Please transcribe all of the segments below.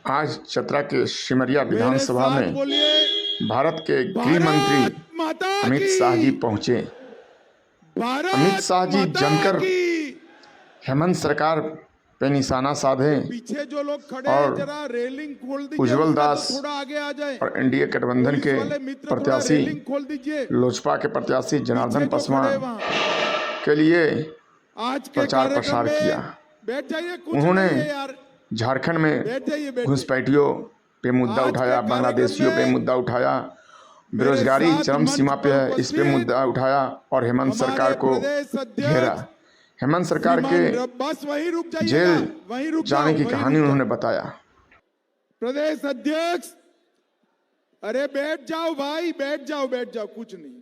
आज चतरा के सिमरिया मेरे विधानसभा साथ में बोलिए, भारत के गृह भारत मंत्री माता अमित शाह जी की, पहुंचे। अमित भारत शाह जी माता जमकर की। हेमंत सरकार पे निशाना साधे पीछे जो लोग खड़े हैं और जरा रेलिंग खोल दीजिए, उज्जवल उसका दास तो थोड़ा आगे आ जाए। और एनडीए गठबंधन पुलिस के वाले मित्र थोड़ा प्रत्याशी रेलिंग खोल दीजिए। लोजपा के प्रत्याशी पीछे जनार्दन जो खड़े पासवान वहां के लिए आज के प्रचार कार्यक्रम प्रसार किया। में बैठ जाइए, कुछ उन्होंने नहीं है यार, झारखंड में बैठ जाइए। घुसपैठियों पे मुद्दा आज के उठाया, कार्यक्रम बांग्लादेशियों पे में मुद्दा उठाया, मेरे बेरोजगारी साथ चरम मंच सीमा पे पर है, इस पे उपस्थित मुद्दा उठाया और हेमंत सरकार हमारे को प्रदेश घेरा। अध्यक्ष हेमंत सरकार के श्रीमान बस वहीं रुक जाइएगा, जेल वहीं रुक जाने जाओ, की वहीं कहानी रुक उन्होंने जाओ। बताया। प्रदेश अध्यक्ष, अरे बैठ जाओ भाई, बैठ जाओ, बैठ जाओ, कुछ नहीं,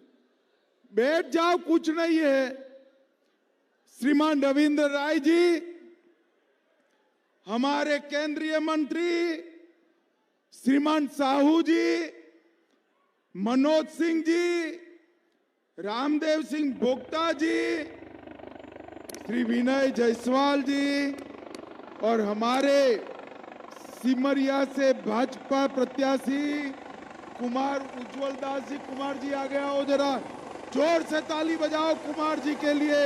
बैठ जाओ, कुछ नहीं है। श्रीमान रविंद्र राय जी, हमारे केंद्रीय मंत्री श्रीमान साहू जी, मनोज सिंह जी, रामदेव सिंह बोक्ता जी, श्री विनय जायसवाल जी और हमारे सिमरिया से भाजपा प्रत्याशी कुमार उज्जवल दास जी। कुमार जी आगे आओ, जरा जोर से ताली बजाओ कुमार जी के लिए।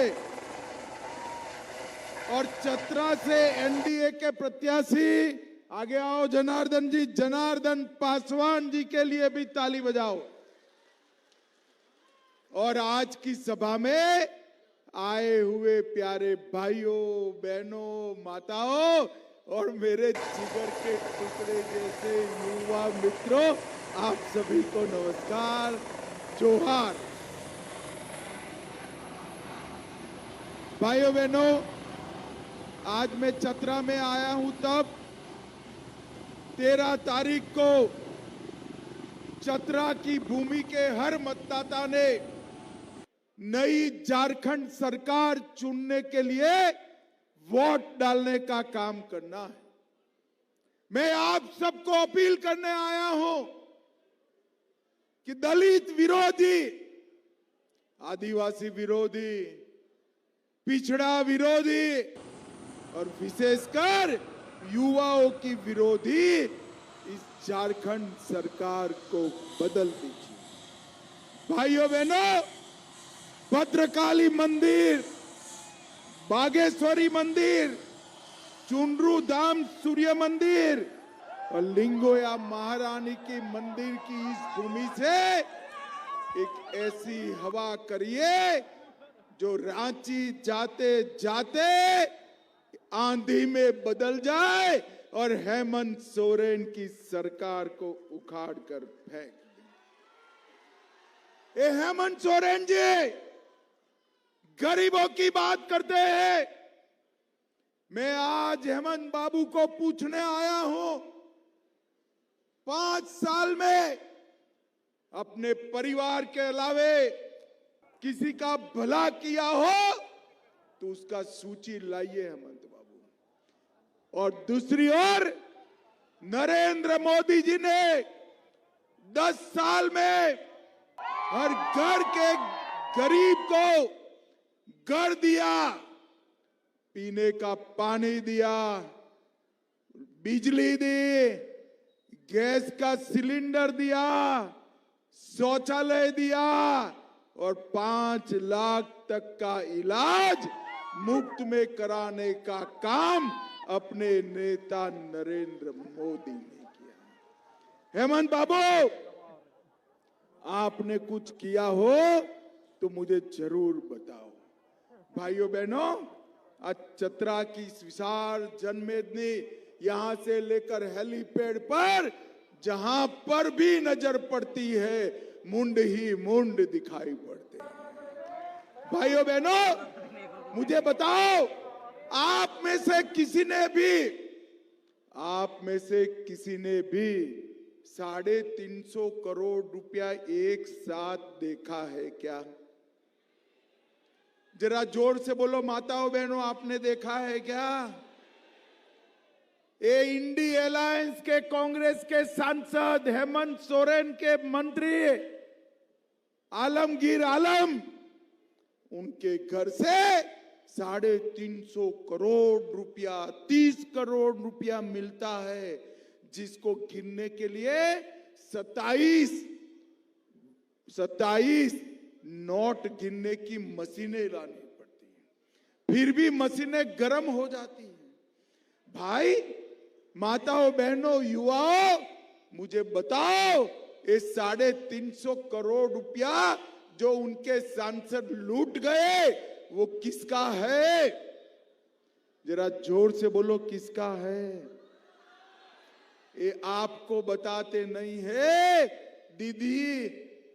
और चतरा से एनडीए के प्रत्याशी आगे आओ, जनार्दन जी, जनार्दन पासवान जी के लिए भी ताली बजाओ। और आज की सभा में आए हुए प्यारे भाइयों, बहनों, माताओं और मेरे जिगर के टुकड़े जैसे युवा मित्रों, आप सभी को नमस्कार, जोहार। भाइयों बहनों, आज मैं चतरा में आया हूं तब 13 तारीख को चतरा की भूमि के हर मतदाता ने नई झारखंड सरकार चुनने के लिए वोट डालने का काम करना है। मैं आप सबको अपील करने आया हूं कि दलित विरोधी, आदिवासी विरोधी, पिछड़ा विरोधी और विशेषकर युवाओं की विरोधी इस झारखंड सरकार को बदल दीजिए। भाइयों बहनों, भद्रकाली मंदिर, बागेश्वरी मंदिर, चुनरू धाम सूर्य मंदिर और लिंगोया महारानी की मंदिर की इस भूमि से एक ऐसी हवा करिए जो रांची जाते जाते आंधी में बदल जाए और हेमंत सोरेन की सरकार को उखाड़ कर फेंक दे। हेमंत सोरेन जी गरीबों की बात करते हैं। मैं आज हेमंत बाबू को पूछने आया हूं, 5 साल में अपने परिवार के अलावे किसी का भला किया हो तो उसका सूची लाइए हेमंत बाबू। और दूसरी ओर नरेंद्र मोदी जी ने 10 साल में हर घर के गरीब को घर दिया, पीने का पानी दिया, बिजली दी, गैस का सिलेंडर दिया, शौचालय दिया और 5 लाख तक का इलाज मुफ्त में कराने का काम अपने नेता नरेंद्र मोदी ने किया। हेमंत बाबू, आपने कुछ किया हो तो मुझे जरूर बताओ। भाइयों बहनों, आज चतरा की इस विशाल जनमेदनी, यहां से लेकर हेलीपैड पर जहां पर भी नजर पड़ती है मुंड ही मुंड दिखाई पड़ते हैं। भाइयों बहनों, मुझे बताओ, आप में से किसी ने भी 350 करोड़ रुपया एक साथ देखा है क्या? जरा जोर से बोलो माताओं बहनों, आपने देखा है क्या? ये इंडी अलायंस के कांग्रेस के सांसद हेमंत सोरेन के मंत्री आलमगीर आलम, उनके घर से 350 करोड़ रुपया, 30 करोड़ रुपया मिलता है। जिसको गिनने के लिए 27 नोट गिनने की मशीनें लानी पड़ती है, फिर भी मशीनें गर्म हो जाती हैं। भाई, माताओं, बहनों, युवाओं, मुझे बताओ, ये 350 करोड़ रुपया जो उनके सांसद लूट गए, वो किसका है? जरा जोर से बोलो, किसका है? ये आपको बताते नहीं है। दीदी,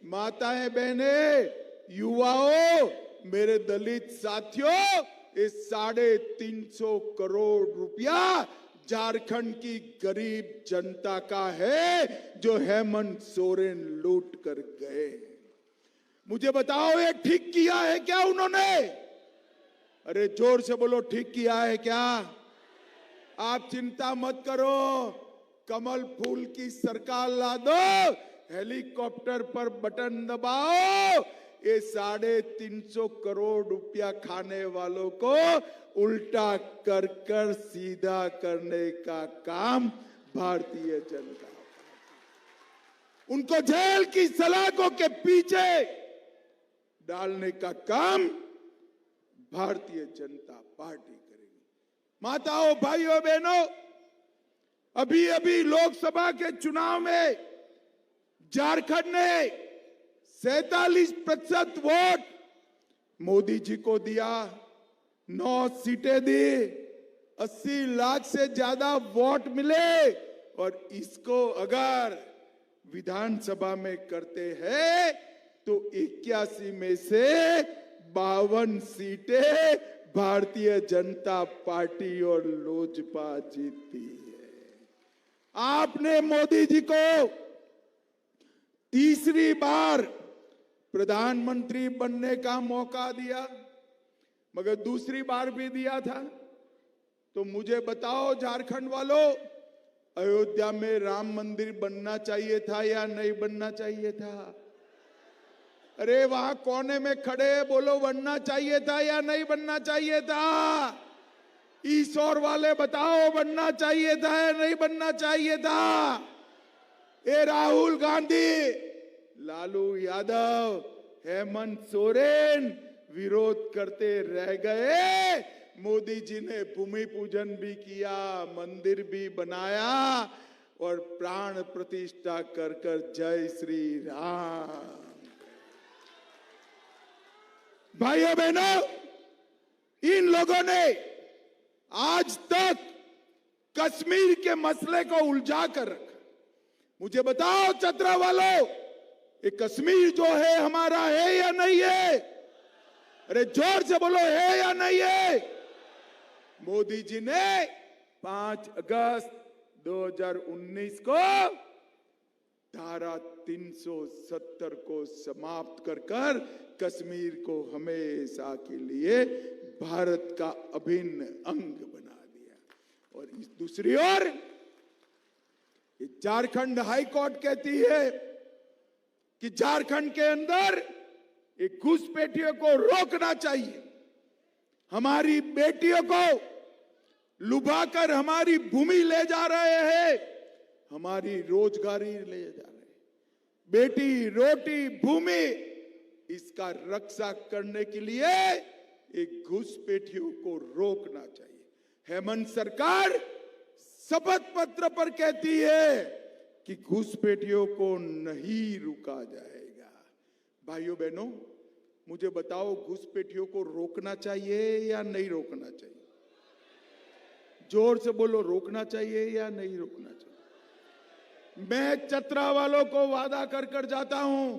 माताएं, बहनें, युवाओं, मेरे दलित साथियों, ये 350 करोड़ रुपया झारखंड की गरीब जनता का है, जो हेमंत सोरेन लूट कर गए। मुझे बताओ, ये ठीक किया है क्या उन्होंने? अरे जोर से बोलो, ठीक किया है क्या? आप चिंता मत करो, कमल फूल की सरकार ला दो, हेलीकॉप्टर पर बटन दबाओ, ये 350 करोड़ रुपया खाने वालों को उल्टा कर कर सीधा करने का काम भारतीय जनता, उनको जेल की सलाखों के पीछे डालने का काम भारतीय जनता पार्टी करेगी। माताओं, भाइयों, बहनों, अभी अभी लोकसभा के चुनाव में झारखंड ने 47% वोट मोदी जी को दिया, 9 सीटें दी, 80 लाख से ज्यादा वोट मिले, और इसको अगर विधानसभा में करते हैं तो 81 में से 52 सीटें भारतीय जनता पार्टी और लोजपा जीतती है। आपने मोदी जी को तीसरी बार प्रधानमंत्री बनने का मौका दिया, मगर दूसरी बार भी दिया था। तो मुझे बताओ झारखंड वालों, अयोध्या में राम मंदिर बनना चाहिए था या नहीं बनना चाहिए था? अरे वहां कोने में खड़े बोलो, बनना चाहिए था या नहीं बनना चाहिए था? ईश्वर वाले बताओ, बनना चाहिए था या नहीं बनना चाहिए था? ए राहुल गांधी, लालू यादव, हेमंत सोरेन विरोध करते रह गए। मोदी जी ने भूमि पूजन भी किया, मंदिर भी बनाया और प्राण प्रतिष्ठा कर कर जय श्री राम। भाइयों बहनों, इन लोगों ने आज तक कश्मीर के मसले को उलझा कर रखा। मुझे बताओ चतरा वालों, ये कश्मीर जो है हमारा है या नहीं है? अरे जोर से बोलो, है या नहीं है? मोदी जी ने 5 अगस्त 2019 को धारा 370 को समाप्त कर कर कश्मीर को हमेशा के लिए भारत का अभिन्न अंग बना दिया। और इस दूसरी ओर झारखंड हाई कोर्ट कहती है कि झारखंड के अंदर एक घुसपैठियों को रोकना चाहिए। हमारी बेटियों को लुभाकर हमारी भूमि ले जा रहे हैं, हमारी रोजगारी ले जा रहे हैं। बेटी, रोटी, भूमि, इसका रक्षा करने के लिए एक घुसपैठियों को रोकना चाहिए। हेमंत सरकार शपथ पत्र पर कहती है कि घुसपैठियों को नहीं रुका जाएगा। भाइयों बहनों, मुझे बताओ, घुसपैठियों को रोकना चाहिए या नहीं रोकना चाहिए? जोर से बोलो, रोकना चाहिए या नहीं रोकना चाहिए? मैं चतरा वालों को वादा कर कर जाता हूं,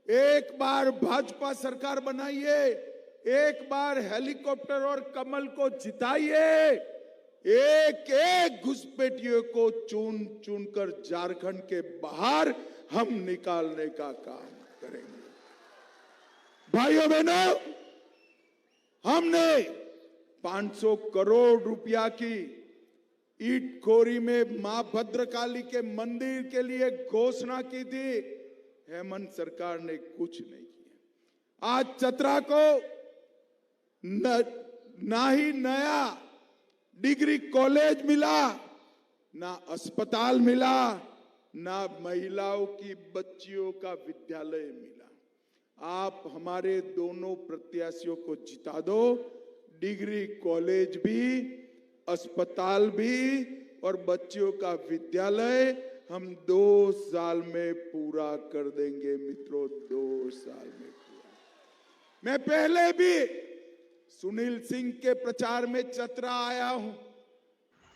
एक बार भाजपा सरकार बनाइए, एक बार हेलीकॉप्टर और कमल को जिताइए, एक एक घुसपैठियों को चुन चुन कर झारखंड के बाहर हम निकालने का काम करेंगे। भाइयों बहनों, हमने 500 करोड़ रुपया की ईट खोरी में मां भद्रकाली के मंदिर के लिए घोषणा की थी, हेमंत सरकार ने कुछ नहीं किया। आज चतरा को ना ही नया डिग्री कॉलेज मिला, ना अस्पताल मिला, ना महिलाओं की बच्चियों का विद्यालय मिला। आप हमारे दोनों प्रत्याशियों को जिता दो, डिग्री कॉलेज भी, अस्पताल भी और बच्चियों का विद्यालय हम 2 साल में पूरा कर देंगे मित्रों, 2 साल में पूरा। मैं पहले भी सुनील सिंह के प्रचार में चतरा आया हूं।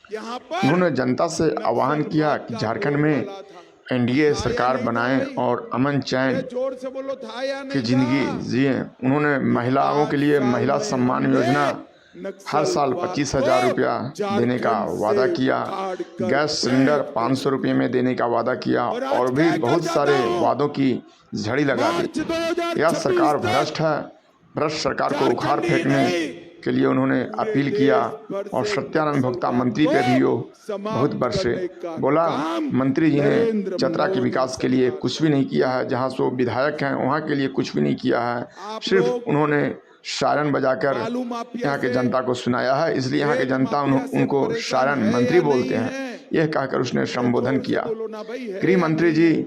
यहाँ पर उन्होंने जनता से आह्वान किया कि झारखंड में एनडीए सरकार बनाएं और अमन चैन जोर से बोलो, था या की नहीं जिंदगी जिए। उन्होंने महिलाओं के लिए महिला सम्मान योजना हर साल 25,000 रुपया देने का वादा किया, गैस सिलेंडर 500 रुपये में देने का वादा किया और भी बहुत सारे वादों की झड़ी लगा दी। यह सरकार भ्रष्ट है। भ्रष्ट सरकार को उखाड़ फेंकने के लिए उन्होंने अपील किया और सत्यानंद भोक्ता मंत्री पे भी वो बहुत बरसे। बोला मंत्री जी ने चतरा के विकास के लिए कुछ भी नहीं किया है, जहाँ से वो विधायक हैं वहाँ के लिए कुछ भी नहीं किया है। सिर्फ उन्होंने सायरन बजाकर यहाँ के जनता को सुनाया है, इसलिए यहाँ के जनता उनको सायरन मंत्री बोलते हैं। यह कहकर उसने संबोधन किया। गृह मंत्री जी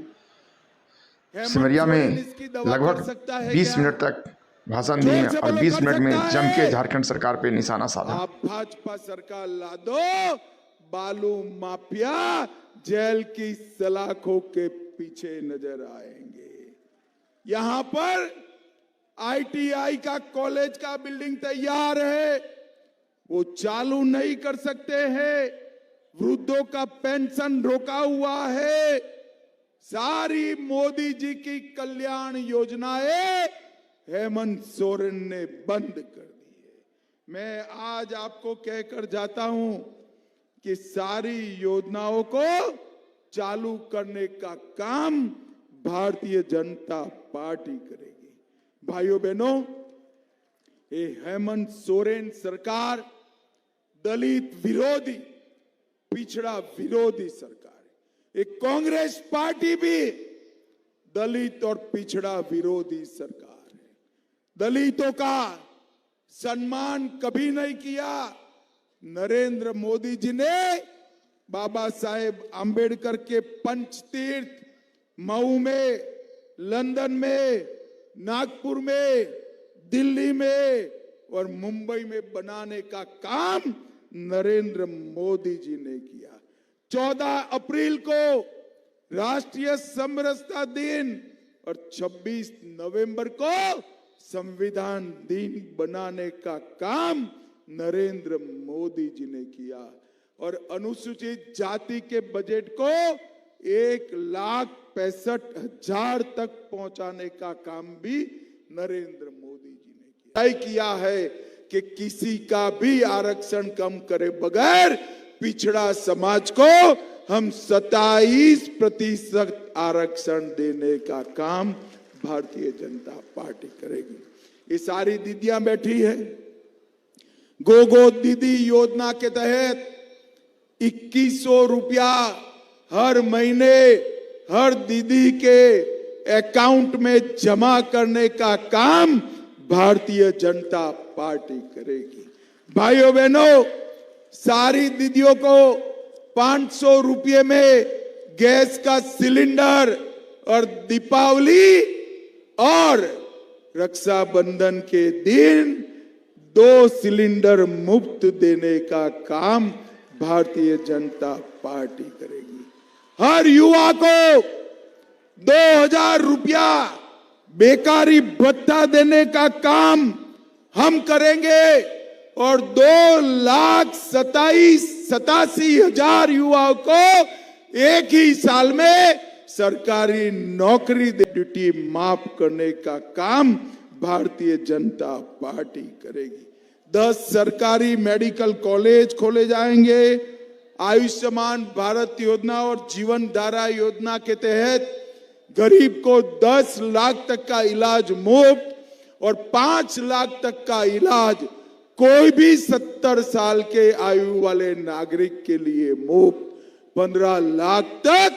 सिमरिया में लगभग 20 मिनट तक भाषण दिए और 20 मिनट में जम के झारखंड सरकार पे निशाना साधा। आप भाजपा सरकार ला दो, बालू माफिया जेल की सलाखों के पीछे नजर आएंगे। यहां पर आईटीआई का कॉलेज का बिल्डिंग तैयार है, वो चालू नहीं कर सकते हैं। वृद्धों का पेंशन रोका हुआ है। सारी मोदी जी की कल्याण योजनाएं हेमंत सोरेन ने बंद कर दी है। मैं आज आपको कहकर जाता हूं कि सारी योजनाओं को चालू करने का काम भारतीय जनता पार्टी करेगी। भाइयों बहनों, ये हेमंत सोरेन सरकार दलित विरोधी, पिछड़ा विरोधी सरकार है। एक कांग्रेस पार्टी भी दलित और पिछड़ा विरोधी सरकार है। दलितों का सम्मान कभी नहीं किया। नरेंद्र मोदी जी ने बाबा साहेब आंबेडकर के पंचतीर्थ मऊ में, लंदन में, नागपुर में, दिल्ली में और मुंबई में बनाने का काम नरेंद्र मोदी जी ने किया। 14 अप्रैल को राष्ट्रीय समरसता दिन और 26 नवंबर को संविधान दिन बनाने का काम नरेंद्र मोदी जी ने किया और अनुसूचित जाति के बजट को 1,65,000 तक पहुंचाने का काम भी नरेंद्र मोदी जी ने तय किया है कि किसी का भी आरक्षण कम करे बगैर पिछड़ा समाज को हम 27% आरक्षण देने का काम भारतीय जनता पार्टी करेगी। ये सारी दीदियां बैठी है। गोगो दीदी योजना के तहत 2100 रुपया हर महीने हर दीदी के अकाउंट में जमा करने का काम भारतीय जनता पार्टी करेगी। भाइयों बहनों, सारी दीदियों को 500 रुपये में गैस का सिलेंडर और दीपावली और रक्षाबंधन के दिन 2 सिलेंडर मुफ्त देने का काम भारतीय जनता पार्टी करेगी। हर युवा को 2000 रुपया बेकारी भत्ता देने का काम हम करेंगे और 2,87,000 युवाओं को एक ही साल में सरकारी नौकरी ड्यूटी माफ करने का काम भारतीय जनता पार्टी करेगी। 10 सरकारी मेडिकल कॉलेज खोले जाएंगे। आयुष्मान भारत योजना और जीवन धारा योजना के तहत गरीब को 10 लाख तक का इलाज मुफ्त और 5 लाख तक का इलाज कोई भी 70 साल के आयु वाले नागरिक के लिए मुफ्त। 15 लाख तक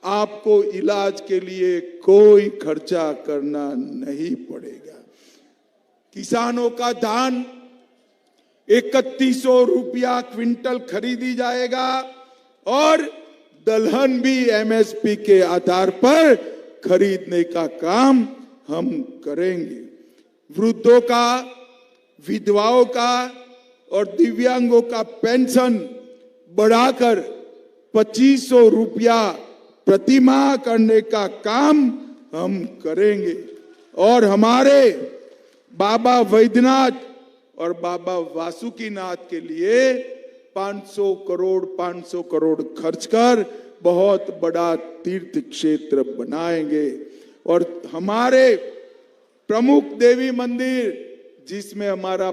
आपको इलाज के लिए कोई खर्चा करना नहीं पड़ेगा। किसानों का धान 3100 रुपया क्विंटल खरीदी जाएगा और दलहन भी एमएसपी के आधार पर खरीदने का काम हम करेंगे। वृद्धों का, विधवाओं का और दिव्यांगों का पेंशन बढ़ाकर 2500 रुपया प्रति माह करने का काम हम करेंगे। और हमारे बाबा वैद्यनाथ और बाबा वासुकीनाथ के लिए 500 करोड़ खर्च कर बहुत बड़ा तीर्थ क्षेत्र बनाएंगे। और हमारे प्रमुख देवी मंदिर जिसमें हमारा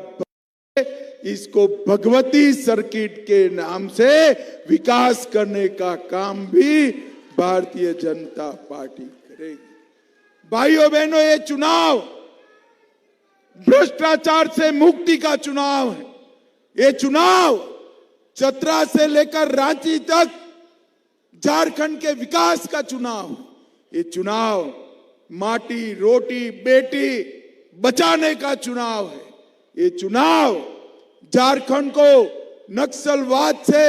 इसको भगवती सर्किट के नाम से विकास करने का काम भी भारतीय जनता पार्टी करेगी। भाइयों बहनों, ये चुनाव भ्रष्टाचार से मुक्ति का चुनाव है। ये चुनाव चतरा से लेकर रांची तक झारखंड के विकास का चुनाव है। ये चुनाव माटी, रोटी, बेटी बचाने का चुनाव है। ये चुनाव झारखंड को नक्सलवाद से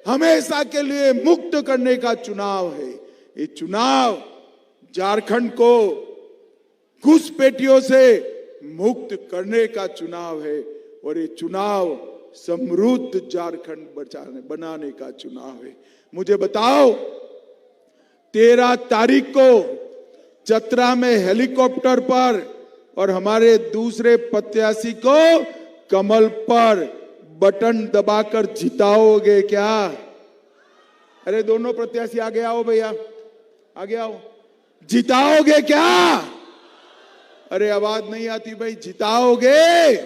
हमेशा के लिए मुक्त करने का चुनाव है। ये चुनाव झारखंड को घुसपैठियों से मुक्त करने का चुनाव है। और ये चुनाव समृद्ध झारखंड बनाने का चुनाव है। मुझे बताओ, 13 तारीख को चतरा में हेलीकॉप्टर पर और हमारे दूसरे प्रत्याशी को कमल पर बटन दबाकर जिताओगे क्या? अरे दोनों प्रत्याशी आगे आओ भैया, आगे आओ। जिताओगे क्या? अरे आवाज नहीं आती भाई। जिताओगे?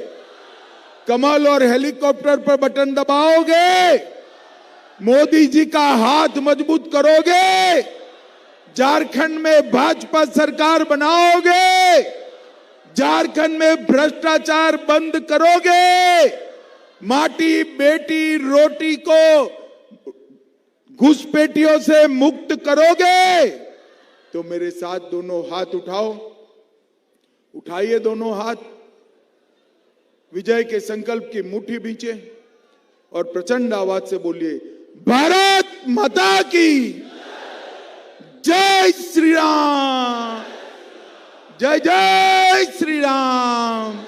कमल और हेलीकॉप्टर पर बटन दबाओगे? मोदी जी का हाथ मजबूत करोगे? झारखंड में भाजपा सरकार बनाओगे? झारखंड में भ्रष्टाचार बंद करोगे? माटी, बेटी, रोटी को घुसपैठियों से मुक्त करोगे? तो मेरे साथ दोनों हाथ उठाओ, उठाइए दोनों हाथ, विजय के संकल्प की मुट्ठी बींचे और प्रचंड आवाज से बोलिए, भारत माता की जय श्री राम, जय जय श्री राम,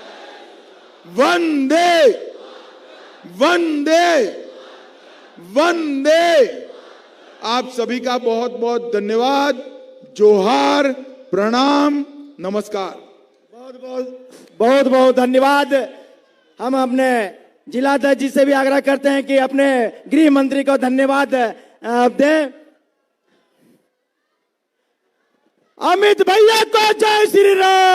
वंदे वंदे वंदे। आप सभी का बहुत बहुत धन्यवाद। जोहार, प्रणाम, नमस्कार। बहुत बहुत धन्यवाद। हम अपने जिलाध्यक्ष जी से भी आग्रह करते हैं कि अपने गृह मंत्री को धन्यवाद दें। अमित भैया को जय श्री राम।